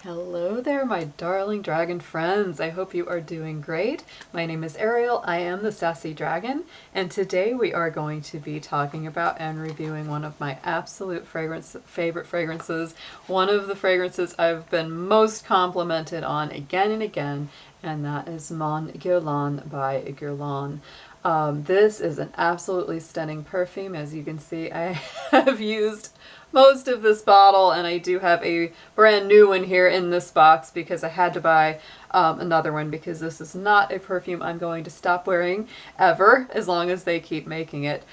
Hello there, my darling dragon friends. I hope you are doing great. My name is Ariel. I am the Sassy Dragon, and today we are going to be talking about and reviewing one of my absolute favorite fragrances, one of the fragrances I've been most complimented on again and again, and that is Mon Guerlain by Guerlain. This is an absolutely stunning perfume. As you can see, I have used most of this bottle, and I do have a brand new one here in this box because I had to buy another one because this is not a perfume I'm going to stop wearing ever as long as they keep making it.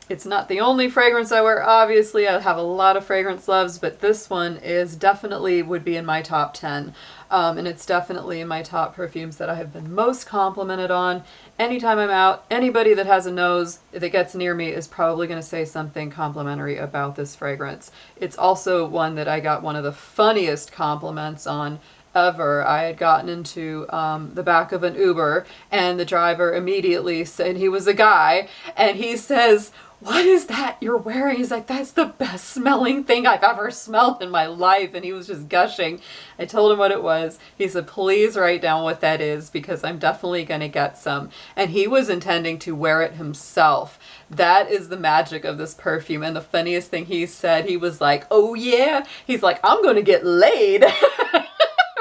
It's not the only fragrance I wear, obviously. I have a lot of fragrance loves, but this one is definitely would be in my top 10. And it's definitely in my top perfumes that I have been most complimented on. Anytime I'm out, anybody that has a nose that gets near me is probably going to say something complimentary about this fragrance. It's also one that I got one of the funniest compliments on ever. I had gotten into the back of an Uber, and the driver immediately said, he was a guy, and he says, "What is that you're wearing?" He's like, "That's the best smelling thing I've ever smelled in my life." And he was just gushing. I told him what it was. He said, "Please write down what that is because I'm definitely going to get some." And he was intending to wear it himself. That is the magic of this perfume. And the funniest thing he said, he was like, "Oh yeah." He's like, "I'm going to get laid."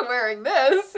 Wearing this.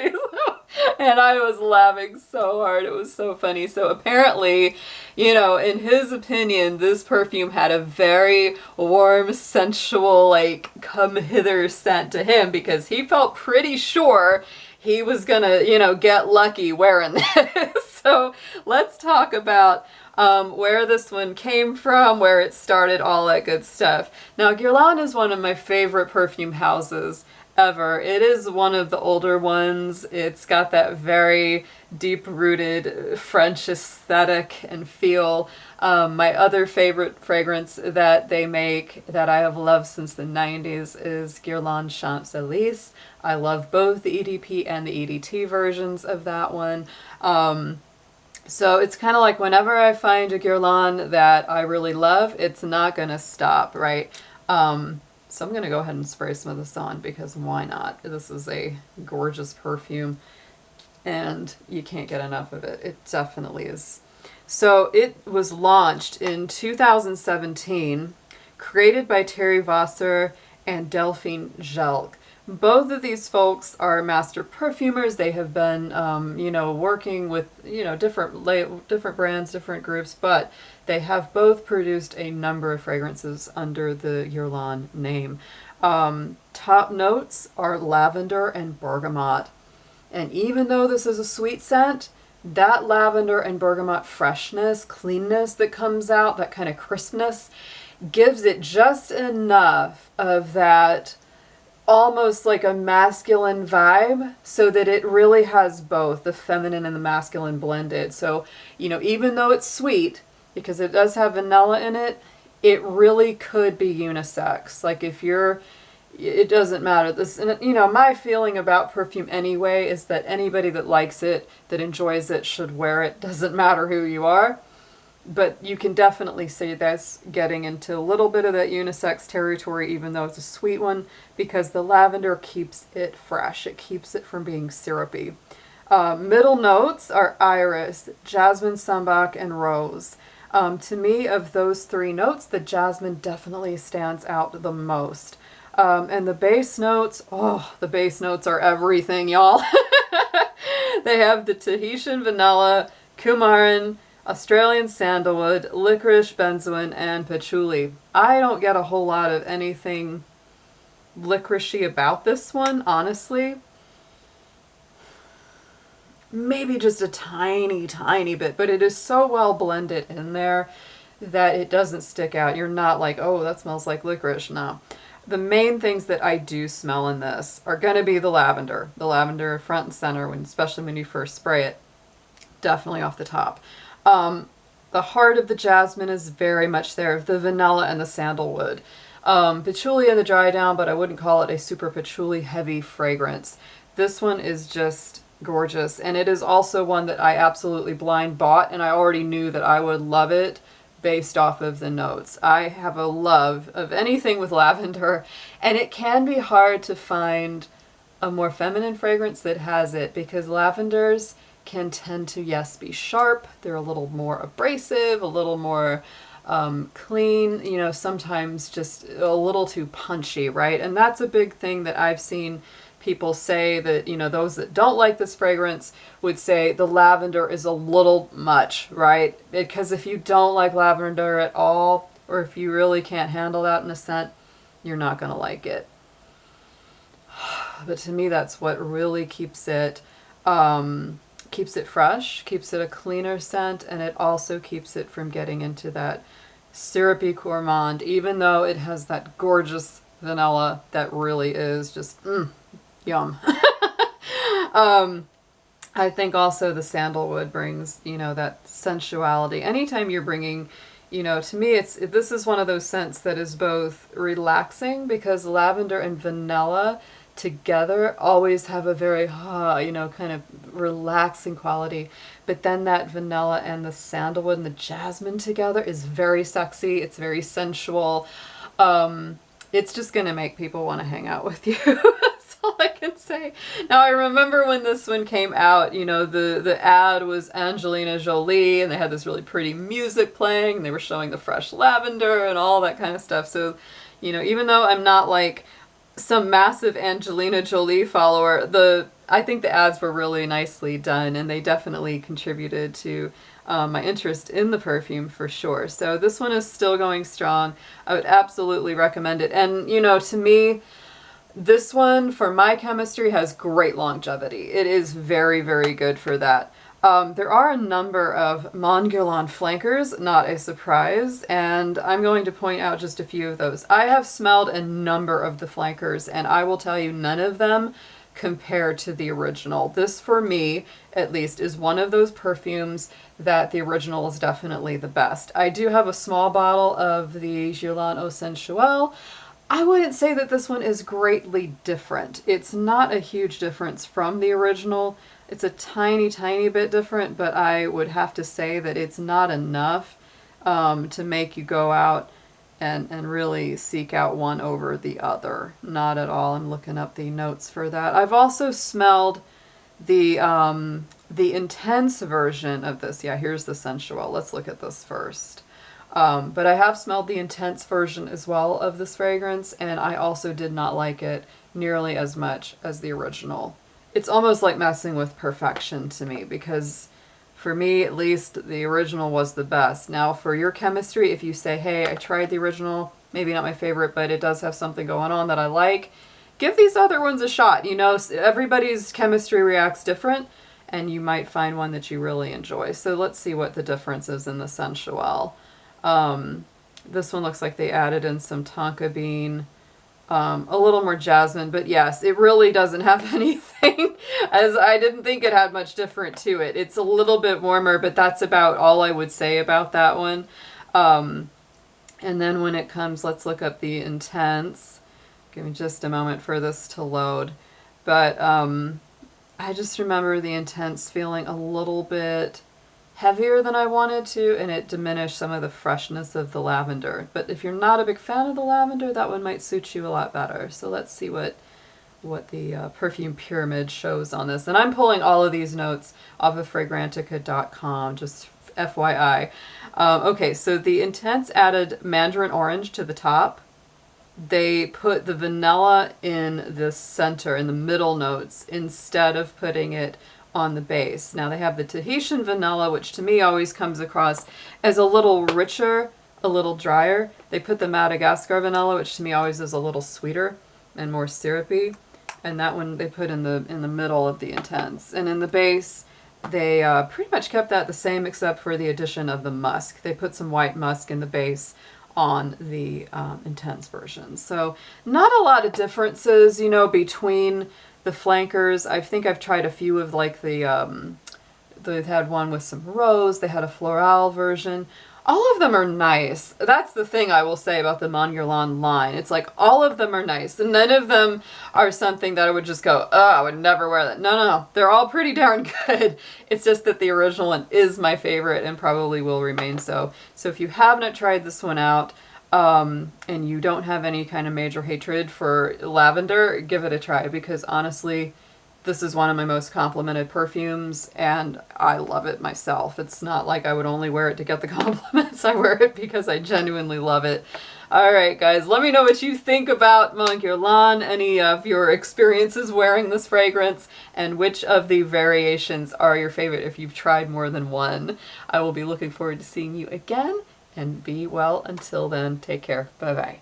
And I was laughing so hard. It was so funny. So apparently, you know, in his opinion, this perfume had a very warm, sensual, like, come hither scent to him because he felt pretty sure he was gonna, you know, get lucky wearing this. So let's talk about where this one came from, where it started, all that good stuff. Now, Guerlain is one of my favorite perfume houses ever. It is one of the older ones. It's got that very deep-rooted French aesthetic and feel. My other favorite fragrance that they make that I have loved since the 90s is Guerlain Champs-Élysées. I love both the EDP and the EDT versions of that one. So it's kind of like whenever I find a Guerlain that I really love, it's not going to stop, right? So I'm going to go ahead and spray some of this on because why not? This is a gorgeous perfume and you can't get enough of it. It definitely is. So it was launched in 2017, created by Thierry Vasser and Delphine Gelk. Both of these folks are master perfumers. They have been, you know, working with, you know, different brands, different groups, but they have both produced a number of fragrances under the Guerlain name. Top notes are lavender and bergamot. And even though this is a sweet scent, that lavender and bergamot freshness, cleanness that comes out, that kind of crispness, gives it just enough of that almost like a masculine vibe so that it really has both the feminine and the masculine blended. So, you know, even though it's sweet, because it does have vanilla in it, it really could be unisex. Like if you're, it doesn't matter. This, and you know, my feeling about perfume anyway is that anybody that likes it, that enjoys it, should wear it. Doesn't matter who you are. But you can definitely see that's getting into a little bit of that unisex territory, even though it's a sweet one, because the lavender keeps it fresh. It keeps it from being syrupy. Middle notes are iris, jasmine, sambac, and rose. To me, of those three notes, the jasmine definitely stands out the most. And the base notes, oh, the base notes are everything, y'all. They have the Tahitian vanilla, coumarin, Australian sandalwood, licorice, benzoin, and patchouli. I don't get a whole lot of anything licoricey about this one, honestly. Maybe just a tiny, tiny bit, but it is so well blended in there that it doesn't stick out. You're not like, oh, that smells like licorice. No. The main things that I do smell in this are going to be the lavender. The lavender front and center, especially when you first spray it. Definitely off the top. The heart of the jasmine is very much there, the vanilla and the sandalwood. Patchouli in the dry down, but I wouldn't call it a super patchouli heavy fragrance. This one is just gorgeous, and it is also one that I absolutely blind bought, and I already knew that I would love it based off of the notes. I have a love of anything with lavender, and it can be hard to find a more feminine fragrance that has it, because lavenders can tend to, yes, be sharp. They're a little more abrasive, a little more clean, you know, sometimes just a little too punchy, right? And that's a big thing that I've seen people say, that, you know, those that don't like this fragrance would say the lavender is a little much, right? Because if you don't like lavender at all, or if you really can't handle that in a scent, you're not going to like it. But to me, that's what really keeps it fresh, keeps it a cleaner scent, and it also keeps it from getting into that syrupy gourmand, even though it has that gorgeous vanilla that really is just yum. I think also the sandalwood brings, you know, that sensuality. Anytime you're bringing, you know, to me, this is one of those scents that is both relaxing, because lavender and vanilla together always have a very, you know, kind of relaxing quality. But then that vanilla and the sandalwood and the jasmine together is very sexy. It's very sensual. It's just going to make people want to hang out with you. That's all I can say. Now, I remember when this one came out, you know, the ad was Angelina Jolie, and they had this really pretty music playing, and they were showing the fresh lavender and all that kind of stuff. So, you know, even though I'm not like some massive Angelina Jolie follower, I think the ads were really nicely done, and they definitely contributed to my interest in the perfume for sure. So this one is still going strong. I would absolutely recommend it. And, you know, to me, this one, for my chemistry, has great longevity. It is very, very good for that. There are a number of Mon Guerlain flankers, not a surprise, and I'm going to point out just a few of those. I have smelled a number of the flankers, and I will tell you, none of them compare to the original. This, for me, at least, is one of those perfumes that the original is definitely the best. I do have a small bottle of the Guerlain Eau Sensuelle. I wouldn't say that this one is greatly different. It's not a huge difference from the original. It's a tiny, tiny bit different, but I would have to say that it's not enough to make you go out and really seek out one over the other. Not at all. I'm looking up the notes for that. I've also smelled the intense version of this. Yeah, here's the sensual. Let's look at this first. But I have smelled the intense version as well of this fragrance, and I also did not like it nearly as much as the original. It's almost like messing with perfection to me, because for me, at least, the original was the best. Now, for your chemistry, if you say, hey, I tried the original, maybe not my favorite, but it does have something going on that I like, give these other ones a shot. You know, everybody's chemistry reacts different, and you might find one that you really enjoy. So let's see what the difference is in the Sensuelle. This one looks like they added in some tonka bean, a little more jasmine, but yes, it really doesn't have anything, as I didn't think it had much different to it. It's a little bit warmer, but that's about all I would say about that one. And then when it comes, let's look up the Intense. Give me just a moment for this to load. But I just remember the Intense feeling a little bit heavier than I wanted to, and it diminished some of the freshness of the lavender. But if you're not a big fan of the lavender, that one might suit you a lot better. So let's see what the perfume pyramid shows on this. And I'm pulling all of these notes off of Fragrantica.com, just FYI. Okay, so the Intense added mandarin orange to the top. They put the vanilla in the center, in the middle notes, instead of putting it on the base. Now they have the Tahitian vanilla, which to me always comes across as a little richer, a little drier. They put the Madagascar vanilla, which to me always is a little sweeter and more syrupy. And that one they put in the middle of the Intense. And in the base, they pretty much kept that the same, except for the addition of the musk. They put some white musk in the base on the Intense version. So not a lot of differences, you know, between the flankers. I think I've tried a few of like they had one with some rose, they had a floral version. All of them are nice. That's the thing I will say about the Mon Guerlain line. It's like all of them are nice, and none of them are something that I would just go, oh, I would never wear that. No. They're all pretty darn good. It's just that the original one is my favorite and probably will remain so. So if you have not tried this one out, and you don't have any kind of major hatred for lavender, give it a try, because honestly, this is one of my most complimented perfumes, and I love it myself. It's not like I would only wear it to get the compliments. I wear it because I genuinely love it. All right, guys, let me know what you think about Mon Guerlain, any of your experiences wearing this fragrance, and which of the variations are your favorite if you've tried more than one. I will be looking forward to seeing you again, and be well until then. Take care. Bye-bye.